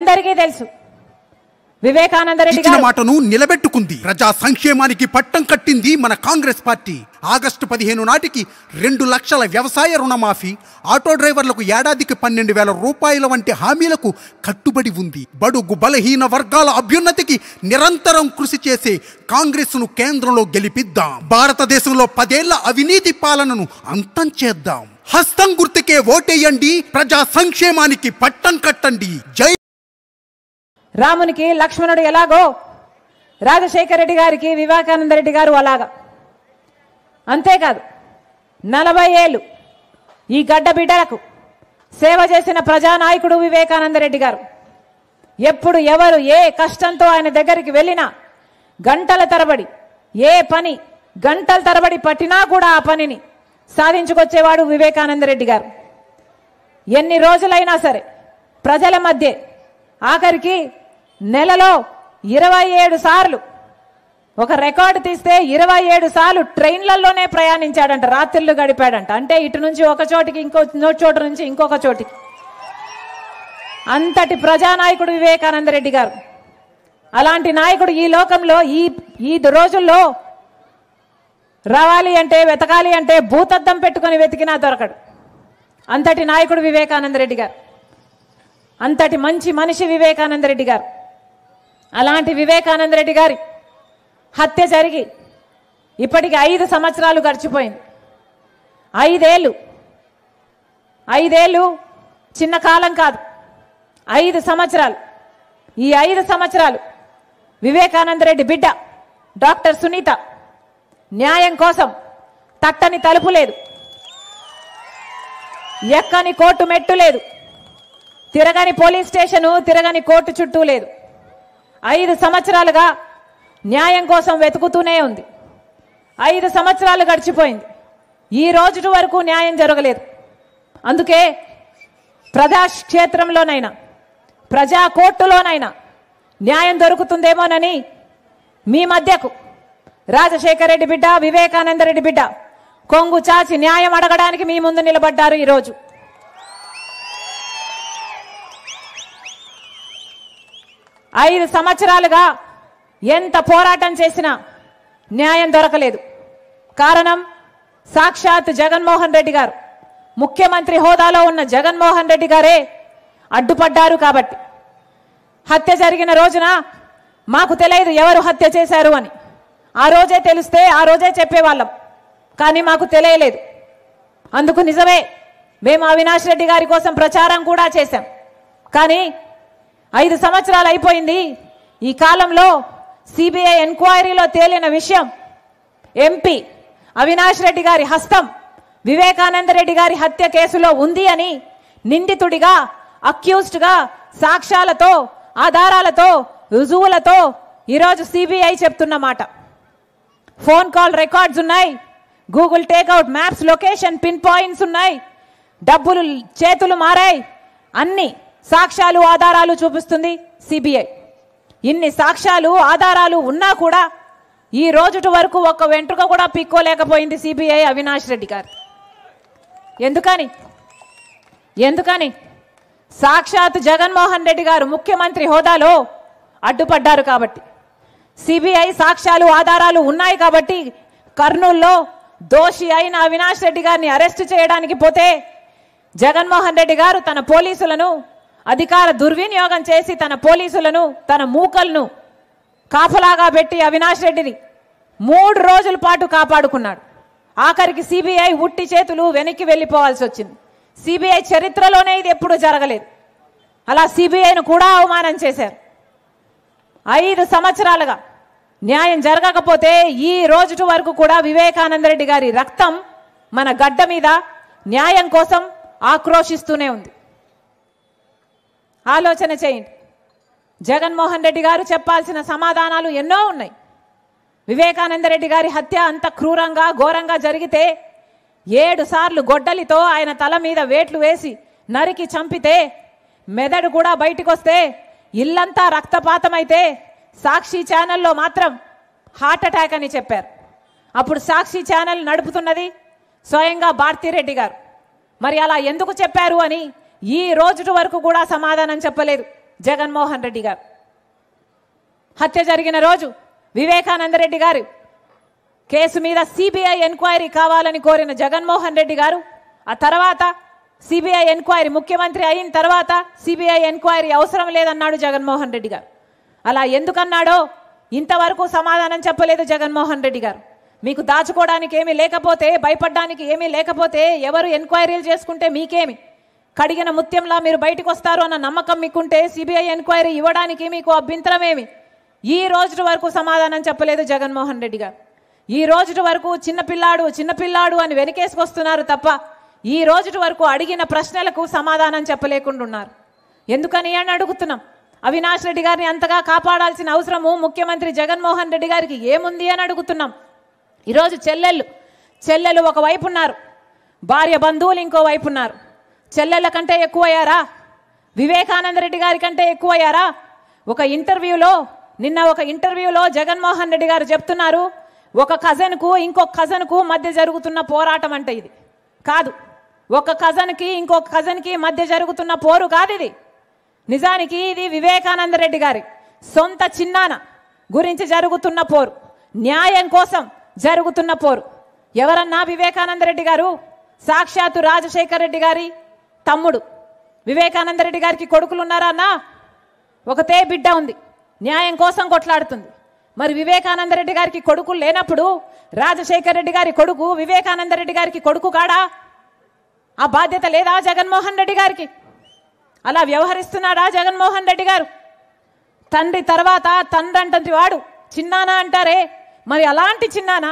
అందరికీ తెలుసు వివేకానంద రెడ్డి గారు మాటను నిలబెట్టుకుంది. ప్రజా సంక్షేమానికి పట్టం కట్టింది మన కాంగ్రెస్ పార్టీ. ఆగస్టు 15 నాటికి 2 లక్షల వ్యవసాయ రుణమాఫీ, ఆటో డ్రైవర్లకు ఏడాదికి 12,000 రూపాయల వంటి హామీలకు కట్టుబడి ఉంది. బడుగు బలహీన వర్గాల అభ్యున్నతికి నిరంతరం కృషి చేసే కాంగ్రెస్ ను కేంద్రంలో గెలిపిద్దాం. భారతదేశంలో 10 ఏళ్ల అవినీతి పాలనను అంతం చేద్దాం. హస్తం గుర్తుకే ఓటేయండి. ప్రజా సంక్షేమానికి పట్టం కట్టండి. జై రామునికి లక్ష్మణుడు ఎలాగో రాజశేఖర రెడ్డి గారికి వివేకానంద రెడ్డి గారు అలాగా. అంతేకాదు 40 ఏళ్ళు ఈ గడ్డ బిడ్డలకు సేవ చేసిన ప్రజానాయకుడు వివేకానంద రెడ్డి గారు. ఎప్పుడు ఎవరు ఏ కష్టంతో ఆయన దగ్గరికి వెళ్ళినా గంటల తరబడి ఏ పని గంటల తరబడి పట్టినా కూడా ఆ పనిని సాధించుకొచ్చేవాడు వివేకానంద రెడ్డి గారు. ఎన్ని రోజులైనా సరే ప్రజల మధ్య ఆఖరికి నెలలో 27 సార్లు ఒక రికార్డు తీస్తే 27 సార్లు ట్రైన్లలోనే ప్రయాణించాడంట, రాత్రిళ్ళు గడిపాడంట. అంటే ఇటు నుంచి ఒక చోటికి ఇంకో చోటు నుంచి ఇంకొక చోటికి. అంతటి ప్రజానాయకుడు వివేకానంద రెడ్డి గారు. అలాంటి నాయకుడు ఈ లోకంలో ఈ రోజుల్లో రావాలి అంటే వెతకాలి అంటే భూతద్దం పెట్టుకొని వెతికినా దొరకడు. అంతటి నాయకుడు వివేకానంద రెడ్డి గారు. అంతటి మంచి మనిషి వివేకానంద రెడ్డి గారు. అలాంటి వివేకానంద రెడ్డి గారి హత్య జరిగి ఇప్పటికి 5 సంవత్సరాలు గడిచిపోయింది. 5 ఏళ్ళు చిన్న కాలం కాదు, 5 సంవత్సరాలు. ఈ 5 సంవత్సరాలు వివేకానంద రెడ్డి బిడ్డ డాక్టర్ సునీత న్యాయం కోసం తట్టని తలుపు లేదు, ఎక్కని కోర్టు మెట్టు లేదు, తిరగని పోలీస్ స్టేషను, తిరగని కోర్టు చుట్టూ లేదు. 5 సంవత్సరాలుగా న్యాయం కోసం వెతుకుతూనే ఉంది. 5 సంవత్సరాలు గడిచిపోయింది. ఈ రోజు వరకు న్యాయం జరగలేదు. అందుకే ప్రజాక్షేత్రంలోనైనా ప్రజా కోర్టులోనైనా న్యాయం దొరుకుతుందేమోనని మీ మధ్యకు రాజశేఖర రెడ్డి బిడ్డ వివేకానంద రెడ్డి బిడ్డ కొంగు చాచి న్యాయం అడగడానికి మీ ముందు నిలబడ్డారు. ఈరోజు 5 సంవత్సరాలుగా ఎంత పోరాటం చేసినా న్యాయం దొరకలేదు. కారణం సాక్షాత్ జగన్మోహన్ రెడ్డి గారు, ముఖ్యమంత్రి హోదాలో ఉన్న జగన్మోహన్ రెడ్డి గారే అడ్డుపడ్డారు. కాబట్టి హత్య జరిగిన రోజున మాకు తెలియదు ఎవరు హత్య చేశారు అని. ఆ రోజే తెలిస్తే ఆ రోజే చెప్పేవాళ్ళం, కానీ మాకు తెలియలేదు. అందుకు నిజమే మేము అవినాష్ రెడ్డి గారి కోసం ప్రచారం కూడా చేశాం. కానీ 5 సంవత్సరాలు అయిపోయింది. ఈ కాలంలో సిబిఐ ఎంక్వైరీలో తేలిన విషయం ఎంపీ అవినాష్ రెడ్డి గారి హస్తం వివేకానంద రెడ్డి గారి హత్య కేసులో ఉంది అని నిందితుడిగా, అక్యూజ్డ్గా సాక్ష్యాలతో, ఆధారాలతో, రుజువులతో ఈరోజు సిబిఐ చెప్తున్న మాట. ఫోన్ కాల్ రికార్డ్స్ ఉన్నాయి, Google takeout maps location pin points ఉన్నాయి, డబ్బులు చేతులు మారాయి, అన్ని సాక్ష్యాలు ఆధారాలు చూపిస్తుంది సిబిఐ. ఇన్ని సాక్ష్యాలు ఆధారాలు ఉన్నా కూడా ఈ రోజు వరకు ఒక్క వెంట్రుక కూడా పిక్కోలేకపోయింది సిబిఐ అవినాష్ రెడ్డి గారు. ఎందుకని సాక్షాత్ జగన్మోహన్ రెడ్డి గారు ముఖ్యమంత్రి హోదాలో అడ్డుపడ్డారు. కాబట్టి సిబిఐ సాక్ష్యాలు ఆధారాలు ఉన్నాయి కాబట్టి కర్నూలులో దోషి అయిన అవినాష్ రెడ్డి గారిని అరెస్టు చేయడానికి పోతే జగన్మోహన్ రెడ్డి గారు తన పోలీసులను అధికార దుర్వినియోగం చేసి తన పోలీసులను, తన మూకలను కాపలాగా పెట్టి అవినాష్ రెడ్డిని 3 రోజుల పాటు కాపాడుకున్నాడు. ఆఖరికి సిబిఐ ఉట్టి చేతులు వెనక్కి వెళ్ళిపోవాల్సి వచ్చింది. సిబిఐ చరిత్రలోనే ఇది ఎప్పుడూ జరగలేదు. అలా సిబిఐను కూడా అవమానం చేశారు. 5 సంవత్సరాలుగా న్యాయం జరగకపోతే ఈ రోజు వరకు కూడా వివేకానంద రెడ్డి గారి రక్తం మన గడ్డ మీద న్యాయం కోసం ఆక్రోశిస్తూనే ఉంది. ఆలోచన చేయండి. జగన్మోహన్ రెడ్డి గారు చెప్పాల్సిన సమాధానాలు ఎన్నో ఉన్నాయి. వివేకానంద రెడ్డి గారి హత్య అంత క్రూరంగా ఘోరంగా జరిగితే 7 సార్లు గొడ్డలితో ఆయన తల మీద వేట్లు వేసి నరికి చంపితే, మెదడు కూడా బయటికి వస్తే, ఇల్లంతా రక్తపాతమైతే సాక్షి ఛానల్లో మాత్రం హార్ట్ అటాక్ అని చెప్పారు. అప్పుడు సాక్షి ఛానల్ నడుపుతున్నది స్వయంగా భారతిరెడ్డి గారు. మరి అలా ఎందుకు చెప్పారు అని ఈ రోజు వరకు కూడా సమాధానం చెప్పలేదు జగన్మోహన్ రెడ్డి గారు. హత్య జరిగిన రోజు వివేకానంద రెడ్డి గారు కేసు మీద సిబిఐ ఎంక్వైరీ కావాలని కోరిన జగన్మోహన్ రెడ్డి గారు ఆ తర్వాత సిబిఐ ఎంక్వైరీ ముఖ్యమంత్రి అయిన తర్వాత సిబిఐ ఎంక్వైరీ అవసరం లేదన్నాడు జగన్మోహన్ రెడ్డి గారు. అలా ఎందుకన్నాడో ఇంతవరకు సమాధానం చెప్పలేదు జగన్మోహన్ రెడ్డి గారు. మీకు దాచుకోవడానికి ఏమీ లేకపోతే, భయపడడానికి ఏమీ లేకపోతే ఎవరు ఎంక్వైరీలు చేసుకుంటే మీకేమి? కడిగిన ముత్యంలా మీరు బయటకు వస్తారు అన్న నమ్మకం మీకుంటే సిబిఐ ఎంక్వైరీ ఇవ్వడానికి మీకు అభ్యంతరమేమి? ఈ రోజు వరకు సమాధానం చెప్పలేదు జగన్మోహన్ రెడ్డి గారు. ఈ రోజు వరకు చిన్నపిల్లాడు అని వెనకేసుకొస్తున్నారు తప్ప ఈ రోజు వరకు అడిగిన ప్రశ్నలకు సమాధానం చెప్పలేకుండా ఉన్నారు. ఎందుకని అని అడుగుతున్నాం. అవినాష్ రెడ్డి గారిని అంతగా కాపాడాల్సిన అవసరము ముఖ్యమంత్రి జగన్మోహన్ రెడ్డి గారికి ఏముంది అని అడుగుతున్నాం. ఈరోజు చెల్లెలు ఒకవైపు ఉన్నారు, భార్య బంధువులు ఇంకో వైపు ఉన్నారు. చెల్లెళ్ళ కంటే ఎక్కువయ్యారా? వివేకానంద రెడ్డి గారి కంటే ఎక్కువయ్యారా? నిన్న ఒక ఇంటర్వ్యూలో జగన్మోహన్ రెడ్డి గారు చెప్తున్నారు, ఒక కజన్కు ఇంకొక కజన్కు మధ్య జరుగుతున్న పోరాటం అంటే ఇది కాదు. ఒక కజన్కి ఇంకొక కజన్కి మధ్య జరుగుతున్న పోరు కాదు ఇది. నిజానికి ఇది వివేకానంద రెడ్డి గారి సొంత చిన్నాన గురించి జరుగుతున్న పోరు, న్యాయం కోసం జరుగుతున్న పోరు. ఎవరన్నా వివేకానంద రెడ్డి గారు సాక్షాత్తు రాజశేఖర్ రెడ్డి గారి తమ్ముడు. వివేకానంద రెడ్డి గారికి కొడుకులు ఉన్నారా అన్నా? ఒకతే బిడ్డ ఉంది, న్యాయం కోసం కొట్లాడుతుంది. మరి వివేకానంద రెడ్డి గారికి కొడుకులు లేనప్పుడు రాజశేఖర్ రెడ్డి గారి కొడుకు వివేకానంద రెడ్డి గారికి కొడుకు కాడా? ఆ బాధ్యత లేదా జగన్మోహన్ రెడ్డి గారికి? అలా వ్యవహరిస్తున్నాడా జగన్మోహన్ రెడ్డి గారు? తండ్రి తర్వాత తండ్రి అంటుంది వాడు చిన్నానా అంటారే, మరి అలాంటి చిన్నాన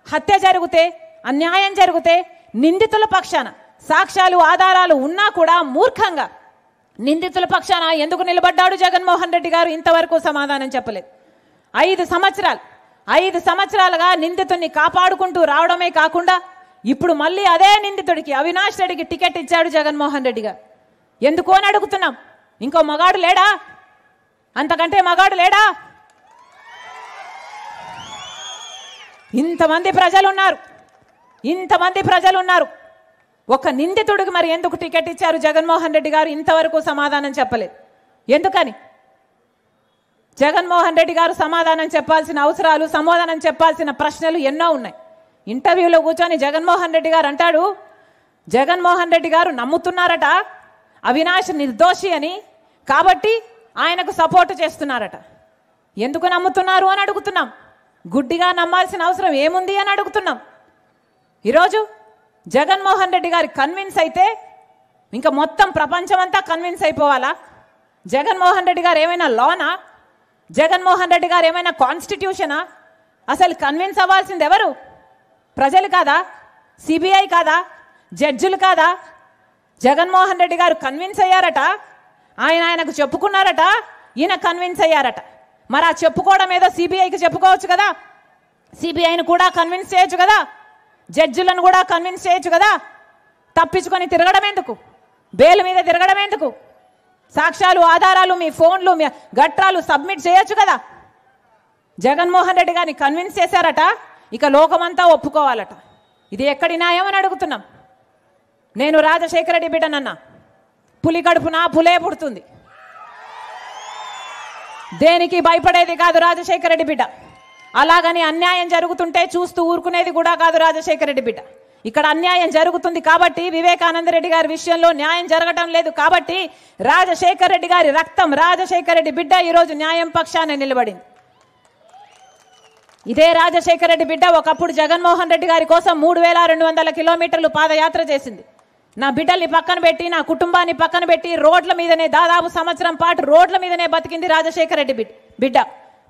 హత్య జరిగితే, అన్యాయం జరిగితే నిందితుల పక్షాన సాక్ష్యాలు ఆధారాలు ఉన్నా కూడా మూర్ఖంగా నిందితుల పక్షాన ఎందుకు నిలబడ్డాడు జగన్మోహన్ రెడ్డి గారు? ఇంతవరకు సమాధానం చెప్పలేదు. 5 సంవత్సరాలుగా నిందితుడిని కాపాడుకుంటూ రావడమే కాకుండా ఇప్పుడు మళ్ళీ అదే నిందితుడికి అవినాష్ రెడ్డికి టికెట్ ఇచ్చాడు జగన్మోహన్ రెడ్డి గారు. ఎందుకు అని అడుగుతున్నాం. ఇంకో మగాడు లేడా? అంతకంటే మగాడు లేడా? ఇంతమంది ప్రజలు ఉన్నారు, ఒక నిందితుడికి మరి ఎందుకు టికెట్ ఇచ్చారు జగన్మోహన్ రెడ్డి గారు? ఇంతవరకు సమాధానం చెప్పలేదు. ఎందుకని? జగన్మోహన్ రెడ్డి గారు సమాధానం చెప్పాల్సిన అవసరాలు, సమాధానం చెప్పాల్సిన ప్రశ్నలు ఎన్నో ఉన్నాయి. ఇంటర్వ్యూలో కూర్చొని జగన్మోహన్ రెడ్డి గారు అంటాడు, జగన్మోహన్ రెడ్డి గారు నమ్ముతున్నారట అవినాష్ నిర్దోషి అని, కాబట్టి ఆయనకు సపోర్టు చేస్తున్నారట. ఎందుకు నమ్ముతున్నారు అని అడుగుతున్నాం. గుడ్డిగా నమ్మాల్సిన అవసరం ఏముంది అని అడుగుతున్నాం. ఈరోజు జగన్మోహన్ రెడ్డి గారి కన్విన్స్ అయితే ఇంకా మొత్తం ప్రపంచమంతా కన్విన్స్ అయిపోవాలా? జగన్మోహన్ రెడ్డి గారు ఏమైనా లానా? జగన్మోహన్ రెడ్డి గారు ఏమైనా కాన్స్టిట్యూషనా? అసలు కన్విన్స్ అవ్వాల్సింది ఎవరు? ప్రజలు కాదా? సిబిఐ కాదా? జడ్జిలు కాదా? జగన్మోహన్ రెడ్డి గారు కన్విన్స్ అయ్యారట, ఆయనకు చెప్పుకున్నారట, ఈయన కన్విన్స్ అయ్యారట. మరి ఆ చెప్పుకోవడం ఏదో సిబిఐకి చెప్పుకోవచ్చు కదా, సిబిఐని కూడా కన్విన్స్ చేయొచ్చు కదా, జడ్జిలను కూడా కన్విన్స్ చేయొచ్చు కదా. తప్పించుకొని తిరగడం ఎందుకు? బెయిల్ మీద తిరగడం ఎందుకు? సాక్ష్యాలు ఆధారాలు మీ ఫోన్లు మీ గట్రాలు సబ్మిట్ చేయొచ్చు కదా. జగన్మోహన్ రెడ్డి గారిని కన్విన్స్ చేశారట, ఇక లోకమంతా ఒప్పుకోవాలట. ఇది ఎక్కడి న్యాయం అని అడుగుతున్నాం. నేను రాజశేఖర రెడ్డి బిడ్డనన్నా, పులి కడుపున పులే పుడుతుంది, దేనికి భయపడేది కాదు రాజశేఖర రెడ్డి బిడ్డ. అలాగని అన్యాయం జరుగుతుంటే చూస్తూ ఊరుకునేది కూడా కాదు రాజశేఖర రెడ్డి బిడ్డ. ఇక్కడ అన్యాయం జరుగుతుంది కాబట్టి, వివేకానంద రెడ్డి గారి విషయంలో న్యాయం జరగటం లేదు కాబట్టి రాజశేఖర రెడ్డి గారి రక్తం, రాజశేఖర రెడ్డి బిడ్డ ఈరోజు న్యాయం పక్షాన నిలబడింది. ఇదే రాజశేఖర రెడ్డి బిడ్డ ఒకప్పుడు జగన్మోహన్ రెడ్డి గారి కోసం 3200 కిలోమీటర్లు పాదయాత్ర చేసింది. నా బిడ్డల్ని పక్కన పెట్టి, నా కుటుంబాన్ని పక్కన పెట్టి రోడ్ల మీదనే దాదాపు సంవత్సరం పాటు రోడ్ల మీదనే బతికింది రాజశేఖర రెడ్డి బిడ్డ.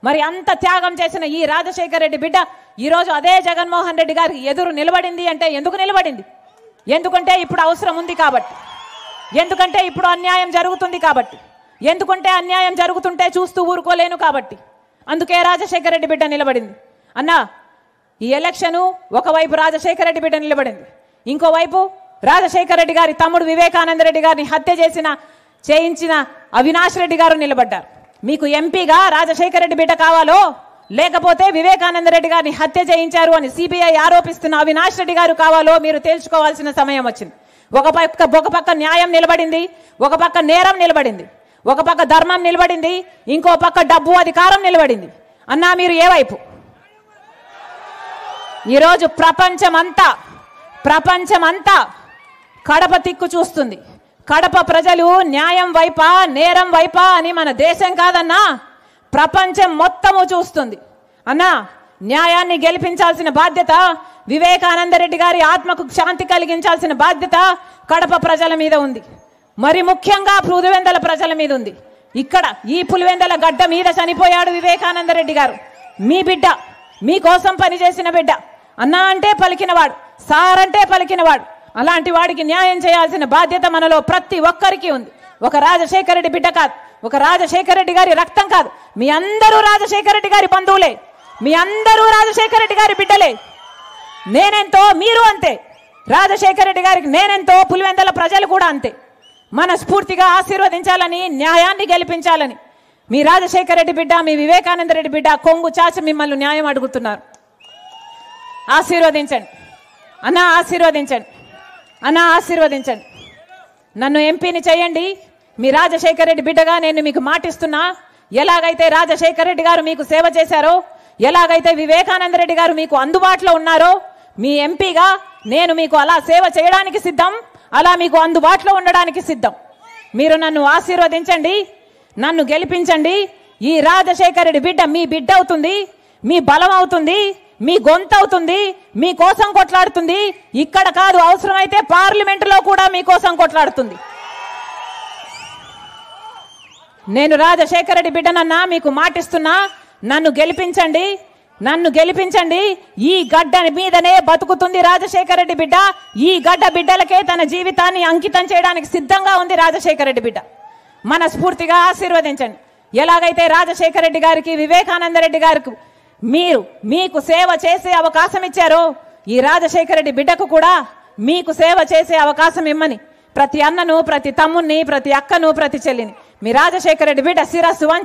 మరి అంత త్యాగం చేసిన ఈ రాజశేఖర రెడ్డి బిడ్డ ఈరోజు అదే జగన్మోహన్ రెడ్డి గారికి ఎదురు నిలబడింది అంటే ఎందుకు నిలబడింది? ఎందుకంటే ఇప్పుడు అవసరం ఉంది కాబట్టి, ఎందుకంటే ఇప్పుడు అన్యాయం జరుగుతుంది కాబట్టి, ఎందుకంటే అన్యాయం జరుగుతుంటే చూస్తూ ఊరుకోలేను కాబట్టి, అందుకే రాజశేఖర రెడ్డి బిడ్డ నిలబడింది. అన్నా, ఈ ఎలక్షను ఒకవైపు రాజశేఖర రెడ్డి బిడ్డ నిలబడింది, ఇంకోవైపు రాజశేఖర రెడ్డి గారి తమ్ముడు వివేకానంద రెడ్డి గారిని హత్య చేయించిన అవినాష్ రెడ్డి గారు నిలబడ్డారు. మీకు ఎంపీగా రాజశేఖర రెడ్డి బిడ్డ కావాలో, లేకపోతే వివేకానంద రెడ్డి గారిని హత్య చేయించారు అని సిబిఐ ఆరోపిస్తున్న అవినాష్ రెడ్డి గారు కావాలో మీరు తేల్చుకోవాల్సిన సమయం వచ్చింది. ఒక పక్క న్యాయం నిలబడింది, ఒక పక్క నేరం నిలబడింది. ఒక పక్క ధర్మం నిలబడింది, ఇంకో పక్క డబ్బు అధికారం నిలబడింది. అన్నా మీరు ఏ వైపు? ఈరోజు ప్రపంచమంతా కడప తిక్కు చూస్తుంది. కడప ప్రజలు న్యాయం వైపా నేరం వైపా అని మన దేశం కాదన్నా, ప్రపంచం మొత్తము చూస్తుంది. అన్నా న్యాయాన్ని గెలిపించాల్సిన బాధ్యత, వివేకానందరెడ్డి గారి ఆత్మకు శాంతి కలిగించాల్సిన బాధ్యత కడప ప్రజల మీద ఉంది. మరి ముఖ్యంగా పులివెందుల ప్రజల మీద ఉంది. ఇక్కడ ఈ పులివెందుల గడ్డ మీద చనిపోయాడు వివేకానందరెడ్డి గారు. మీ బిడ్డ, మీకోసం పనిచేసిన బిడ్డ. అన్నా అంటే పలికినవాడు, సార్ అంటే పలికినవాడు. అలాంటి వాడికి న్యాయం చేయాల్సిన బాధ్యత మనలో ప్రతి ఒక్కరికి ఉంది. ఒక రాజశేఖర రెడ్డి బిడ్డ కాదు, ఒక రాజశేఖర రెడ్డి గారి రక్తం కాదు, మీ అందరూ రాజశేఖర రెడ్డి గారి బంధువులే, మీ అందరూ రాజశేఖర రెడ్డి గారి బిడ్డలే. నేనెంతో మీరు అంతే, రాజశేఖర రెడ్డి గారికి నేనెంతో పులివెందుల ప్రజలు కూడా అంతే. మనస్ఫూర్తిగా ఆశీర్వదించాలని, న్యాయాన్ని గెలిపించాలని మీ రాజశేఖర రెడ్డి బిడ్డ, మీ వివేకానంద రెడ్డి బిడ్డ కొంగు చాచి మిమ్మల్ని న్యాయం అడుగుతున్నారు. ఆశీర్వదించండి అన్నా, ఆశీర్వదించండి అన్నా, ఆశీర్వదించండి. నన్ను ఎంపీని చేయండి. మీ రాజశేఖర రెడ్డి బిడ్డగా నేను మీకు మాటిస్తున్నా. ఎలాగైతే రాజశేఖర రెడ్డి గారు మీకు సేవ చేశారో, ఎలాగైతే వివేకానంద రెడ్డి గారు మీకు అందుబాటులో ఉన్నారో, మీ ఎంపీగా నేను మీకు అలా సేవ చేయడానికి సిద్ధం, అలా మీకు అందుబాటులో ఉండడానికి సిద్ధం. మీరు నన్ను ఆశీర్వదించండి, నన్ను గెలిపించండి. ఈ రాజశేఖర రెడ్డి బిడ్డ మీ బిడ్డ అవుతుంది, మీ బలం అవుతుంది, మీ గొంతు అవుతుంది, మీకోసం కొట్లాడుతుంది. ఇక్కడ కాదు, అవసరమైతే పార్లమెంటులో కూడా మీకోసం కొట్లాడుతుంది. నేను రాజశేఖర రెడ్డి బిడ్డనన్నా, మీకు మాటిస్తున్నా. నన్ను గెలిపించండి, నన్ను గెలిపించండి. ఈ గడ్డ మీదనే బతుకుతుంది రాజశేఖర రెడ్డి బిడ్డ. ఈ గడ్డ బిడ్డలకే తన జీవితాన్ని అంకితం చేయడానికి సిద్ధంగా ఉంది రాజశేఖర రెడ్డి బిడ్డ. మనస్ఫూర్తిగా ఆశీర్వదించండి. ఎలాగైతే రాజశేఖర రెడ్డి గారికి, వివేకానంద రెడ్డి గారికి మీకు సేవ చేసే అవకాశం ఇచ్చారో, ఈ రాజశేఖర రెడ్డి బిడ్డకు కూడా మీకు సేవ చేసే అవకాశం ఇమ్మని ప్రతి అన్నను, ప్రతి తమ్ముణ్ణి, ప్రతి అక్కను, ప్రతి చెల్లిని మీ రాజశేఖర రెడ్డి బిడ్డ శిరస్సు వంచి